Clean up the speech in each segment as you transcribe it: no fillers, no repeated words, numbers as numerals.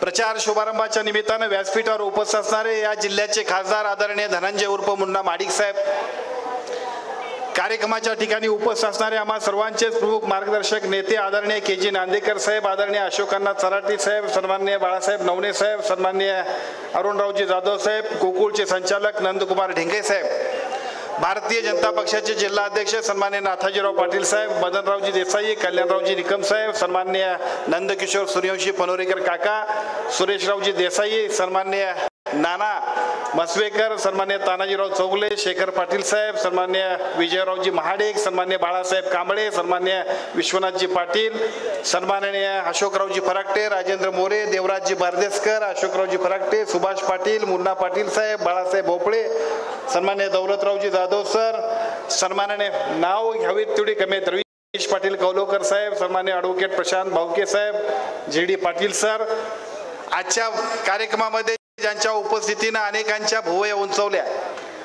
प्रचार शुभारंभाच्या निमित्तानं व्यासपीठावर उपस्थित असणारे या जिल्ह्याचे खासदार आदरणीय धनंजय उर्फ मुन्ना माडिक साहेब, कार्यक्रमाच्या ठिकाणी उपस्थित असणारे आम्हा सर्वांचेच प्रमुख मार्गदर्शक नेते आदरणीय के.जी. नांदेकर साहेब, आदरणीय अशोकअण्णा चराटी साहेब, सन्माननीय बाळासाहेब नवणे साहेब, सन्माननीय अरुणरावजी जाधव साहेब, गोकुळचे संचालक नंदकुमार ढेंगे साहेब, भारतीय जनता पक्षाचे जिल्हा अध्यक्ष सन्माननीय नाथाजीराव पाटील साहेब, मदनरावजी देसाई, कल्याणरावजी निकम साहेब, सन्माननीय नंदकिशोर सूर्यवंशी पनोरेकर काका, सुरेशरावजी देसाई, सन्माननीय नाना मसवेकर, सन्माननीय तानाजीराव चौगले, शेखर पाटील साहेब, सन्माननीय विजयरावजी महाडेक, सन्माननीय बाळासाहेब कांबळे, सन्माननीय विश्वनाथजी पाटील, सन्माननीय अशोकरावजी फराकटे, राजेंद्र मोरे, देवराजजी बारदेसकर, अशोकरावजी फराकटे, सुभाष पाटील, मुन्ना पाटील साहेब, बाळासाहेब भोपळे, सन्माननीय दौलतरावजी जाधव सर, सन्माननीय नाव घ्यावीत तेवढी कमी आहेत रवीश पाटील कौलोकर साहेब, सन्माननीय ॲडव्होकेट प्रशांत भाऊके साहेब, जी.डी. पाटील सर, आजच्या कार्यक्रमामध्ये ज्यांच्या उपस्थितीनं अनेकांच्या भुवया उंचवल्या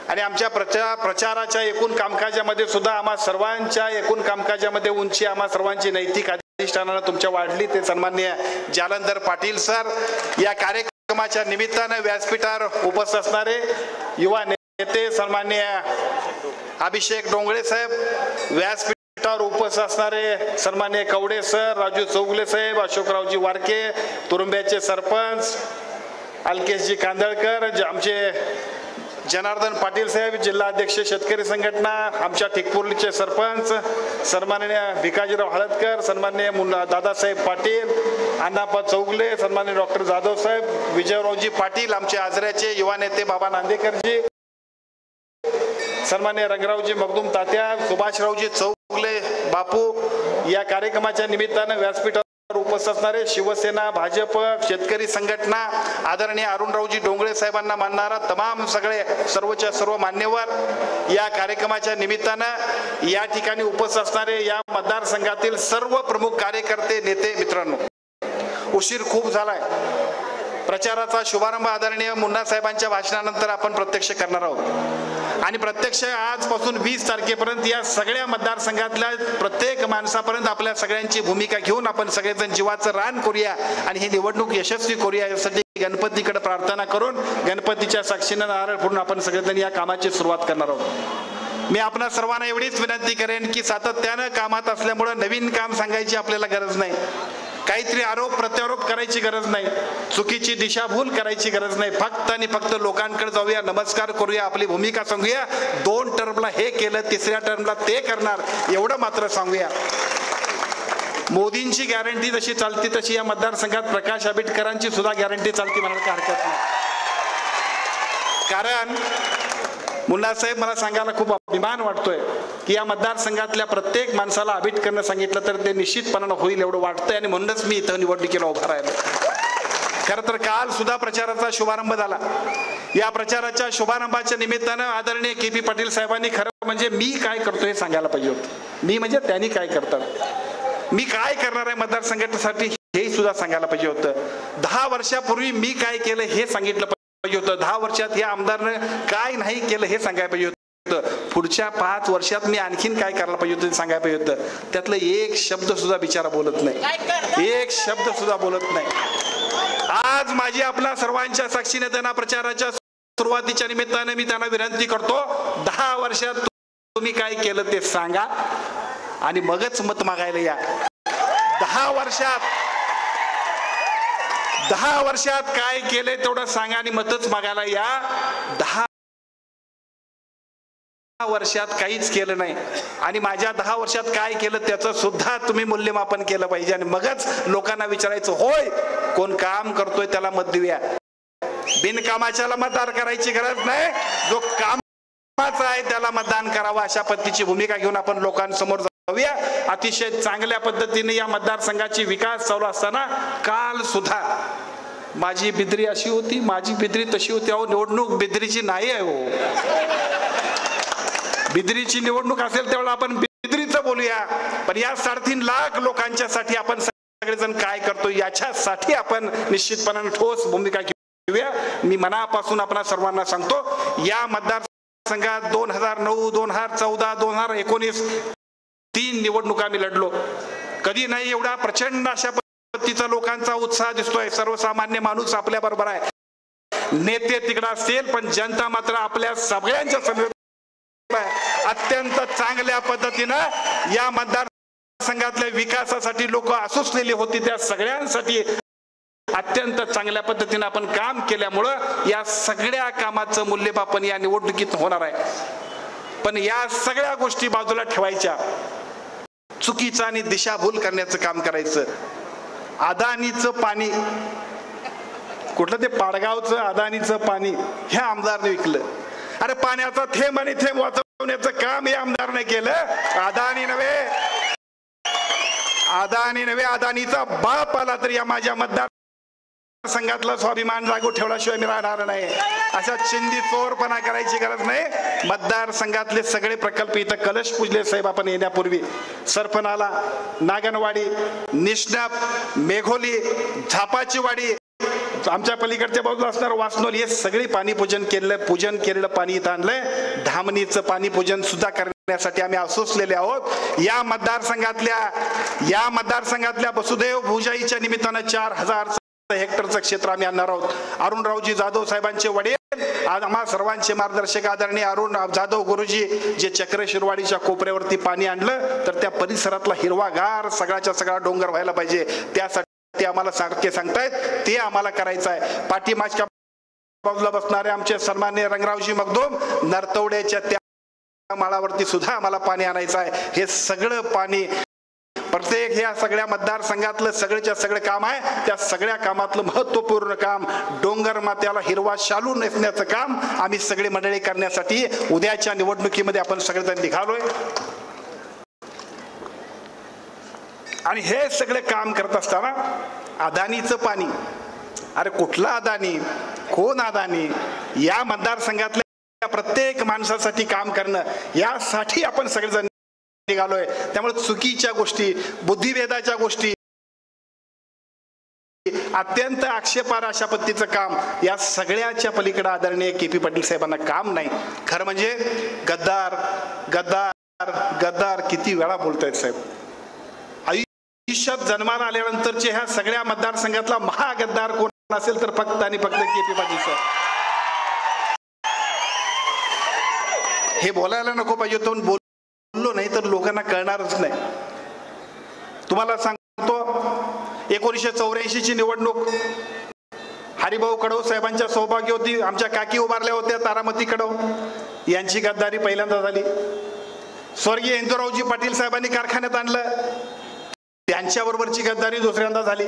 आणि आमच्या प्रचाराच्या एकूण कामकाजामध्ये सुद्धा आम्हा सर्वांच्या एकूण कामकाजामध्ये उंची आम्हा सर्वांची नैतिक अधिष्ठानानं तुमच्या वाढली ते सन्माननीय जालंधर पाटील सर, या कार्यक्रमाच्या निमित्तानं व्यासपीठावर उपस्थित असणारे युवा नेते सन्माननीय अभिषेक डोंगळे साहेब, व्यासपीठावर उपस्थित असणारे सन्माननीय कवडे सर, राजू चौगले साहेब, अशोकरावजी वारके, तुरुंब्याचे सरपंच अलकेशजी कांदळकर, आमचे जनार्दन पाटील साहेब, जिल्हा अध्यक्ष शेतकरी संघटना, आमच्या ठिकपुर्लीचे सरपंच सन्माननीय भिकाजीराव हळदकर, सन्माननीय दादासाहेब पाटील, अण्णाप्पा चौगले, सन्माननीय डॉक्टर जाधव साहेब, विजयरावजी पाटील, आमचे आजऱ्याचे युवा नेते बाबा नांदेकरजी, सन्माननीय रंगरावजी मगदूम तात्या, सुभाषरावजी चौगले बापू, या कार्यक्रमाच्या निमित्तानं व्यासपीठावर उपस्थित असणारे शिवसेना, भाजप, शेतकरी संघटना, आदरणीय अरुणरावजी डोंगळे साहेबांना मानणारा तमाम सगळे सर्वच्या सर्व मान्यवर, या कार्यक्रमाच्या निमित्तानं या ठिकाणी उपस्थित असणारे या मतदारसंघातील सर्व प्रमुख कार्यकर्ते, नेते, मित्रांनो, उशीर खूप झालाय. प्रचाराचा शुभारंभ आदरणीय मुन्ना साहेबांच्या भाषणानंतर आपण प्रत्यक्ष करणार आहोत आणि प्रत्यक्ष आजपासून 20 तारखेपर्यंत या सगळ्या मतदारसंघातल्या प्रत्येक माणसापर्यंत आपल्या सगळ्यांची भूमिका घेऊन आपण सगळेजण जीवाचं रान करूया आणि ही निवडणूक यशस्वी करूया, यासाठी गणपतीकडे प्रार्थना करून गणपतीच्या साक्षीनं नारळ फोडून आपण सगळेजण या कामाची सुरुवात करणार आहोत. मी आपणा सर्वांना एवढीच विनंती करेन की सातत्यानं कामात असल्यामुळे नवीन काम सांगायची आपल्याला गरज नाही, काहीतरी आरोप प्रत्यारोप करायची गरज नाही, चुकीची दिशाभूल करायची गरज नाही, फक्त आणि फक्त लोकांकडे जाऊया, नमस्कार करूया, आपली भूमिका सांगूया, 2 टर्मला हे केलं, 3ऱ्या टर्मला ते करणार, एवढं मात्र सांगूया. मोदींची गॅरंटी जशी चालती तशी या मतदारसंघात प्रकाश आंबेडकरांची सुद्धा गॅरंटी चालती म्हणायला काही हरकत नाही. कारण मुन्ना साहेब, मला सांगायला खूप अभिमान वाटतोय की या मतदारसंघातल्या प्रत्येक माणसाला आंबेडकरनं सांगितलं तर ते निश्चितपणानं होईल एवढं वाटतंय आणि म्हणूनच मी इथं निवडणुकीला उभा राहिलो. खरं तर काल सुद्धा प्रचाराचा शुभारंभ झाला. या प्रचाराच्या शुभारंभाच्या निमित्तानं आदरणीय के.पी. पाटील साहेबांनी खरं म्हणजे मी काय करतो हे सांगायला पाहिजे होतं. मी म्हणजे त्यांनी काय करतात, मी काय करणार आहे मतदारसंघासाठी हे सुद्धा सांगायला पाहिजे होतं. 10 वर्षापूर्वी मी काय केलं हे सांगितलं पाहिजे होतं. 10 वर्षात या आमदारनं काय नाही केलं हे सांगायला पाहिजे होतं. पुढच्या 5 वर्षात मी आणखीन काय करायला पाहिजे होतं ते सांगायला पाहिजे होतं. त्यातलं एक शब्द सुद्धा बिचारा बोलत नाही, एक शब्द सुद्धा बोलत नाही. आज माझी आपल्या सर्वांच्या साक्षीने त्यांना प्रचाराच्या सुरुवातीच्या निमित्ताने मी त्यांना विनंती करतो, 10 वर्षात तुम्ही काय केलं ते सांगा आणि मगच मत मागायला या. 10 वर्षात काय केलंय तेवढं सांगा आणि मतच मागायला या. 10 वर्षात काहीच केलं नाही आणि माझ्या 10 वर्षात काय केलं त्याचं सुद्धा तुम्ही मूल्यमापन केलं पाहिजे आणि मगच लोकांना विचारायचं, होय कोण काम करतोय त्याला मत देऊया, बिनकामाच्याला मतदान करायची गरज नाही, जो कामाचा आहे त्याला मतदान करावं, अशा पद्धतीची भूमिका घेऊन आपण लोकांसमोर जाऊया. अतिशय चांगल्या पद्धतीने या मतदारसंघाची विकास चालू असताना काल सुद्धा माझी बिद्री अशी होती, माझी बिद्री तशी होती. अहो, निवडणूक बिद्रीची नाही आहे हो. बिद्रीची निवडणूक असेल तेवढं आपण बिद्रीचं बोलूया, पण या 3.5 लाख लोकांच्या साठी आपण सगळेजण काय करतो याच्यासाठी आपण निश्चितपणाने ठोस भूमिका घेऊया. मी मनापासून आपण सर्वांना सांगतो, या मतदारसंघात 2009, 2014, 2019 3 निवडणुका मी लढलो. कधी नाही एवढा प्रचंड अशा वृत्तीचा लोकांचा उत्साह दिसतोय. सर्वसामान्य माणूस आपल्या बरोबर आहे. नेते तिकडे असतील पण जनता मात्र आपल्या सगळ्यांच्या समोर आहे. अत्यंत चांगल्या पद्धतीनं या मतदारसंघातल्या विकासासाठी लोक आसुसलेली होती. त्या सगळ्यांसाठी अत्यंत चांगल्या पद्धतीने आपण काम केल्यामुळं या सगळ्या कामाचं मूल्यमापन या निवडणुकीत होणार आहे. पण या सगळ्या गोष्टी बाजूला ठेवायच्या, चुकीचं आणि दिशाभूल करण्याचं काम करायचं. अदानीचं पाणी, कुठलं ते पाडगावचं अदानीचं पाणी ह्या आमदारने विकलं. अरे पाण्याचा थेंब आणि थेंब वाचवण्याचं काम या आमदारने केलं. अदानी नव्हे अदानीचा बाप आला तरी या माझ्या मतदार संघातला स्वाभिमान जागो ठेवल्याशिवाय मी राहणार नाही. अशा चिंदी चोरपणा करायची गरज नाही. मतदारसंघातले सगळे प्रकल्प इथं कलश पूजले साहेब आपण येण्यापूर्वी. सरपणाला, नागनवाडी, निष्णाप, मेघोली, झापाची वाडी, आमच्या पलीकडच्या बाजूला असणार वासनोली, हे सगळी पाणी पूजन केलेलं पाणी इथं आणलंय. धामणीचं पाणी पूजन सुद्धा करण्यासाठी आम्ही आसुसलेले आहोत. या मतदारसंघातल्या वसुदैव भुजाईच्या निमित्तानं 4000 हेक्टरचं क्षेत्र आम्ही आणणार आहोत. अरुणरावजी जाधव साहेबांचे वडील, आज आम्हा सर्वांचे मार्गदर्शक आदरणीय अरुण जाधव गुरुजी जे चक्रशिरवाडीच्या कोपऱ्यावरती पाणी आणलं तर त्या परिसरातला हिरवागार सगळ्याच्या सगळा डोंगर व्हायला पाहिजे. त्यासाठी आम्हाला सारखे सांगतायत ते आम्हाला करायचं आहे. पाठीमागच्या बाजूला बसणारे आमचे सन्माननीय रंगरावजी मगदूम, नरतवड्याच्या त्या माळावरती सुद्धा आम्हाला पाणी आणायचं आहे. हे सगळं पाणी प्रत्येक ह्या सगळ्या मतदारसंघातलं सगळ्याच्या सगळं काम आहे. त्या सगळ्या कामातलं महत्वपूर्ण काम डोंगर मात्याला हिरवा शालू नेसण्याचं काम आम्ही सगळे मंडळी करण्यासाठी उद्याच्या निवडणुकीमध्ये आपण सगळेजण निघालोय. आणि हे सगळे काम करत असताना अदानीचं पाणी, अरे कुठला अदानी, कोण अदानी, या मतदारसंघातल्या प्रत्येक माणसासाठी काम करणं यासाठी आपण सगळेजण निघालोय. त्यामुळे चुकीच्या गोष्टी, बुद्धिभेदाच्या गोष्टी, अत्यंत आक्षेपार्ह अशा पद्धतीचं काम या सगळ्याच्या पलीकडे आदरणीय KP पाटील साहेबांना काम नाही. खरं म्हणजे गद्दार गद्दार गद्दार किती वेळा बोलतायत साहेब. आयुष्यात जन्माला आल्यानंतरचे ह्या सगळ्या मतदारसंघातला महागद्दार कोण असेल तर फक्त आणि फक्त KP पाटील साहेब. हे बोलायला नको पाहिजे तो बोललो नाही तर लोकांना कळणारच नाही. तुम्हाला सांगतो 1984 ची निवडणूक हरिभाऊ कडव साहेबांच्या सौभाग्यवती आमच्या काकी उभारल्या होत्या, तारामती कडव यांची गद्दारी पहिल्यांदा झाली. स्वर्गीय इंदुरावजी पाटील साहेबांनी कारखान्यात आणलं, त्यांच्याबरोबरची गद्दारी दुसऱ्यांदा झाली.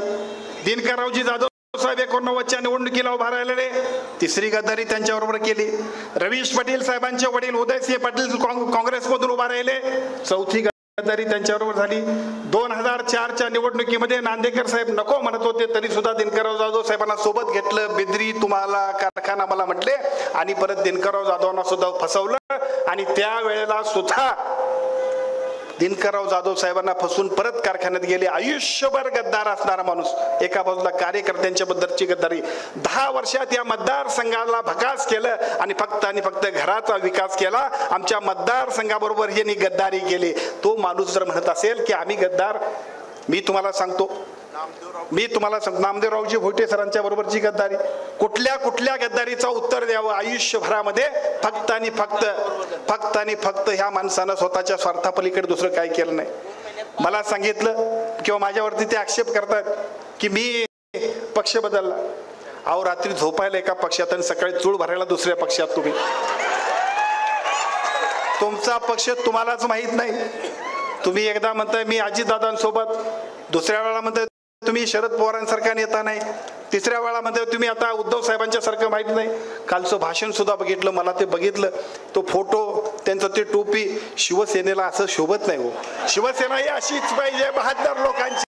दिनकररावजी जाधव साहेब 1989च्या निवडणुकीला उभा राहिलेले, तिसरी गद्दारी त्यांच्याबरोबर केली. रवीश पाटील साहेबांचे वडील उदयसिंह पाटील काँग्रेसमधून उभा राहिले, चौथी गद्दारी त्यांच्याबरोबर झाली. 2004च्या निवडणुकीमध्ये नांदेकर साहेब नको म्हणत होते तरी सुद्धा दिनकरराव जाधव साहेबांना सोबत घेतलं. बिद्री तुम्हाला कारखाना मला म्हटले आणि परत दिनकरराव जाधवांना सुद्धा फसवलं. आणि त्यावेळेला सुद्धा दिनकरराव जाधव साहेबांना फसून परत कारखान्यात गेले. आयुष्यभर गद्दार असणारा माणूस, एका बाजूला कार्यकर्त्यांच्या बद्दलची गद्दारी, 10 वर्षात या मतदारसंघाला भकास केलं आणि फक्त घराचा विकास केला. आमच्या मतदारसंघाबरोबर यांनी गद्दारी केली. तो माणूस जर म्हणत असेल की आम्ही गद्दार, मी तुम्हाला सांगतो नामदेवरावजी भोटे सरांच्या बरोबरची गद्दारी, कुठल्या गद्दारीचा उत्तर द्यावं आयुष्यभरामध्ये. फक्त आणि फक्त ह्या माणसानं स्वतःच्या स्वार्थापलीकडे दुसरं काही केलं नाही. मला सांगितलं किंवा माझ्यावरती ते आक्षेप करतात की मी पक्ष बदलला. अहो रात्री झोपायला एका पक्षात आणि सकाळी चूळ भरायला दुसऱ्या पक्षात. तुमचा पक्ष तुम्हालाच माहित नाही. तुम्ही एकदा म्हणताय मी अजितदादांसोबत, दुसऱ्या वेळा म्हणताय तुम्ही शरद पवारांसारखा नेता नाही, तिसऱ्या वेळा म्हणताय तुम्ही आता उद्धव साहेबांच्या सारखं माहित नाही. कालचं भाषण सुद्धा बघितलं, मला ते बघितलं, तो फोटो त्यांचं ते टोपी, शिवसेनेला असं शोभत नाही हो. शिवसेना ही अशीच पाहिजे 72 लोकांची.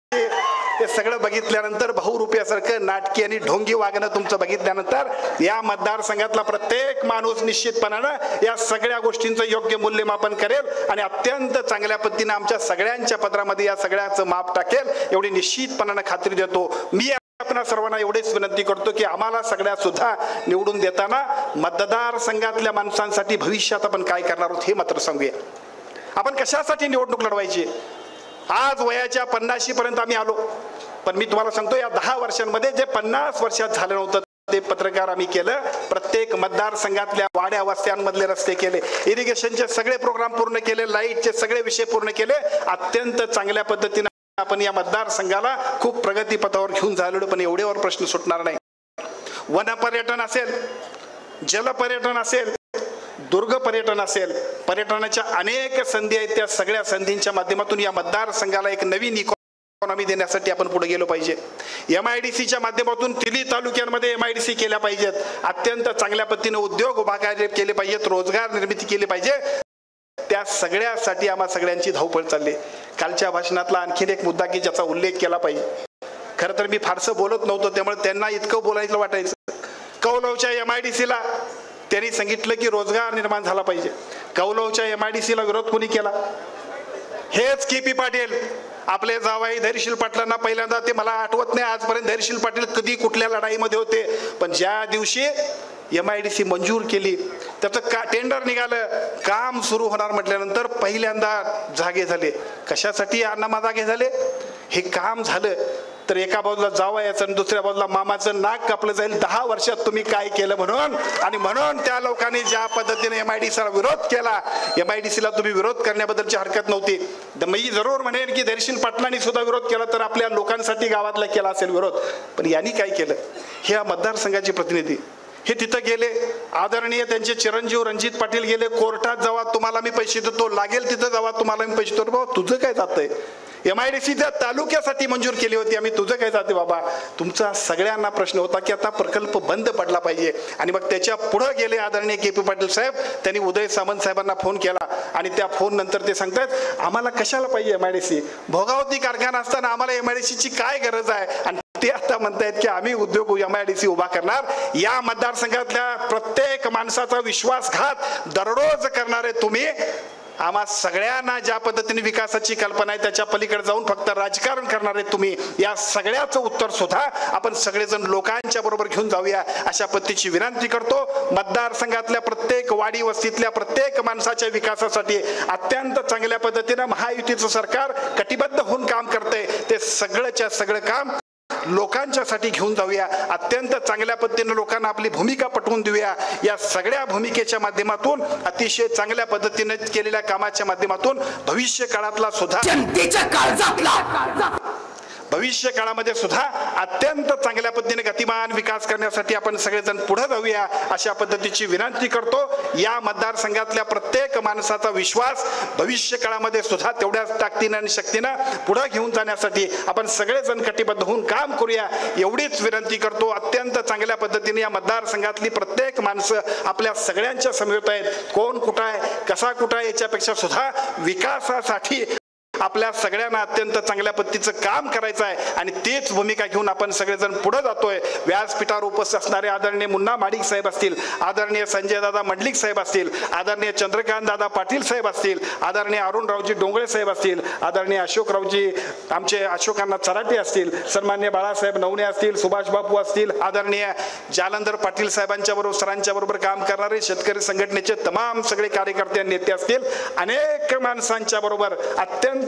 ते सगळं बघितल्यानंतर भाऊरुपयासारखं नाटकी आणि ढोंगी वागणं तुमचं बघितल्यानंतर या मतदारसंघातला प्रत्येक माणूस निश्चितपणानं या सगळ्या गोष्टींचं योग्य मूल्यमापन करेल आणि अत्यंत चांगल्या पद्धतीने आमच्या सगळ्यांच्या पदरामध्ये या सगळ्याचं माप टाकेल एवढी निश्चितपणानं खात्री देतो. मी आपणा सर्वांना एवढेच विनंती करतो की आम्हाला सगळ्या सुद्धा निवडून देताना मतदारसंघातल्या माणसांसाठी भविष्यात आपण काय करणार आहोत हे मात्र सांगूया. आपण कशासाठी निवडणूक लढवायची. आज वयाच्या 50 पर्यंत आम्ही आलो. पण मी तुम्हाला सांगतो या 10 वर्षांमध्ये जे 50 वर्षात झालं नव्हतं ते पत्रकार आम्ही केलं. प्रत्येक मतदारसंघातल्या वाड्या वस्त्यांमधले रस्ते केले, इरिगेशनचे सगळे प्रोग्राम पूर्ण केले, लाईटचे सगळे विषय पूर्ण केले. अत्यंत चांगल्या पद्धतीने आपण या मतदारसंघाला खूप प्रगती पथावर घेऊन झालेलो. पण एवढ्यावर प्रश्न सुटणार नाही. वन पर्यटन असेल, जल पर्यटन असेल, दुर्ग पर्यटन असेल, पर्यटनाच्या अनेक संधी आहेत. त्या सगळ्या संधींच्या माध्यमातून या मतदारसंघाला एक नवीन इकॉनॉमी देण्यासाठी आपण पुढे गेलो पाहिजे. MIDCच्या माध्यमातून तिन्ही तालुक्यांमध्ये MIDC केल्या पाहिजेत. अत्यंत चांगल्या पद्धतीने उद्योग उभा केले पाहिजेत, रोजगार निर्मिती केली पाहिजे. त्या सगळ्यासाठी आम्हा सगळ्यांची धावपळ चालली. कालच्या भाषणातला आणखीन एक मुद्दा की ज्याचा उल्लेख केला पाहिजे. खरं तर मी फारसं बोलत नव्हतो, त्यामुळे त्यांना इतकं बोलायचं वाटायचं. कौलवच्या MIDCला त्यांनी सांगितलं की रोजगार निर्माण झाला पाहिजे. कौलवच्या MIDCला विरोध कोणी केला? हेच KP पाटील. आपले जावाई धैर्यशील पाटलांना पहिल्यांदा, ते मला आठवत नाही आजपर्यंत धैर्यशील पाटील कधी कुठल्या लढाईमध्ये होते, पण ज्या दिवशी MIDC मंजूर केली त्याचं टेंडर निघालं, काम सुरू होणार म्हटल्यानंतर पहिल्यांदा जागे झाले. कशासाठी अण्णा जागे झाले? हे काम झालं तर एका बाजूला जावयाचं आणि दुसऱ्या बाजूला मामाचं नाक कापलं जाईल. 10 वर्षात तुम्ही काय केलं म्हणून. आणि म्हणून त्या लोकांनी ज्या पद्धतीने MIDCला विरोध केला, MIDCला तुम्ही विरोध करण्याबद्दलची हरकत नव्हती. मी जरूर म्हणेन की धैर्यशील पाटलांनी सुद्धा विरोध केला तर आपल्या लोकांसाठी गावातला केला असेल विरोध. पण यांनी काय केलं? हे या मतदारसंघाचे प्रतिनिधी हे तिथं गेले. आदरणीय त्यांचे चिरंजीव रणजित पाटील गेले. कोर्टात जावा, तुम्हाला मी पैसे देतो, लागेल तिथं जावा, तुम्हाला मी पैसे देतो. बाबा तुझं काय जातंय? MIDC त्या तालुक्यासाठी मंजूर केली होती, आम्ही तुझं काय जाते बाबा? तुमचा सगळ्यांना प्रश्न होता की आता प्रकल्प बंद पडला पाहिजे. आणि मग त्याच्या पुढे गेले आदरणीय KP पाटील साहेब. त्यांनी उदय सामंत साहेबांना फोन केला आणि त्या फोन नंतर ते सांगतात आम्हाला कशाला पाहिजे MIDC? भोगावती कारखाना असताना आम्हाला MIDCची काय गरज आहे? आणि ते आता म्हणतायत की आम्ही उद्योग MIDC उभा करणार. या मतदारसंघातल्या प्रत्येक माणसाचा विश्वासघात दररोज करणारे तुम्ही, आम्हा सगळ्यांना ज्या पद्धतीने विकासाची कल्पना आहे त्याच्या पलीकडे जाऊन फक्त राजकारण करणारे तुम्ही. या सगळ्याचं उत्तर सुद्धा आपण सगळेजण लोकांच्या बरोबर घेऊन जाऊया अशा पद्धतीची विनंती करतो. मतदारसंघातल्या प्रत्येक वाडी वस्तीतल्या प्रत्येक माणसाच्या विकासासाठी अत्यंत चांगल्या पद्धतीने महायुतीचं सरकार कटिबद्ध होऊन काम करते. ते सगळंच्या सगळं काम लोकांच्यासाठी घेऊन जाऊया. अत्यंत चांगल्या पद्धतीने लोकांना आपली भूमिका पटवून देऊया. या सगळ्या भूमिकेच्या माध्यमातून, अतिशय चांगल्या पद्धतीने केलेल्या कामाच्या माध्यमातून भविष्य काळातला सुद्धा, जनतेच्या काळजातला भविष्य काळामध्ये सुद्धा अत्यंत चांगल्या पद्धतीने गतिमान विकास करण्यासाठी आपण सगळेजण पुढे जाऊया अशा पद्धतीची विनंती करतो. या मतदारसंघातल्या प्रत्येक माणसाचा विश्वास भविष्य काळामध्ये सुद्धा तेवढ्याच ताकदीने आणि शक्तीने पुढे घेऊन जाण्यासाठी आपण सगळेजण कटिबद्ध होऊन काम करूया एवढीच विनंती करतो. अत्यंत चांगल्या पद्धतीने या मतदारसंघातली प्रत्येक माणसं आपल्या सगळ्यांच्या समवेत आहेत. कोण कुठं आहे, कसा कुठं आहे याच्यापेक्षा सुद्धा विकासासाठी आपल्या सगळ्यांना अत्यंत चांगल्या पद्धतीचं काम करायचं आहे आणि तीच भूमिका घेऊन आपण सगळेजण पुढे जातोय. व्यासपीठावर उपस्थित असणारे आदरणीय मुन्ना माडिक साहेब असतील, आदरणीय संजय दादा मंडलिक साहेब असतील, आदरणीय चंद्रकांत दादा पाटील साहेब असतील, आदरणीय अरुणरावजी डोंगळे साहेब असतील, आदरणीय अशोकरावजी आमचे अशोकांना चराटे असतील, सन्मान्य बाळासाहेब नवणे असतील, सुभाष बापू असतील, आदरणीय जालंधर पाटील साहेबांच्या बरोबर सरांच्या बरोबर काम करणारे शेतकरी संघटनेचे तमाम सगळे कार्यकर्ते नेते असतील, अनेक माणसांच्या बरोबर अत्यंत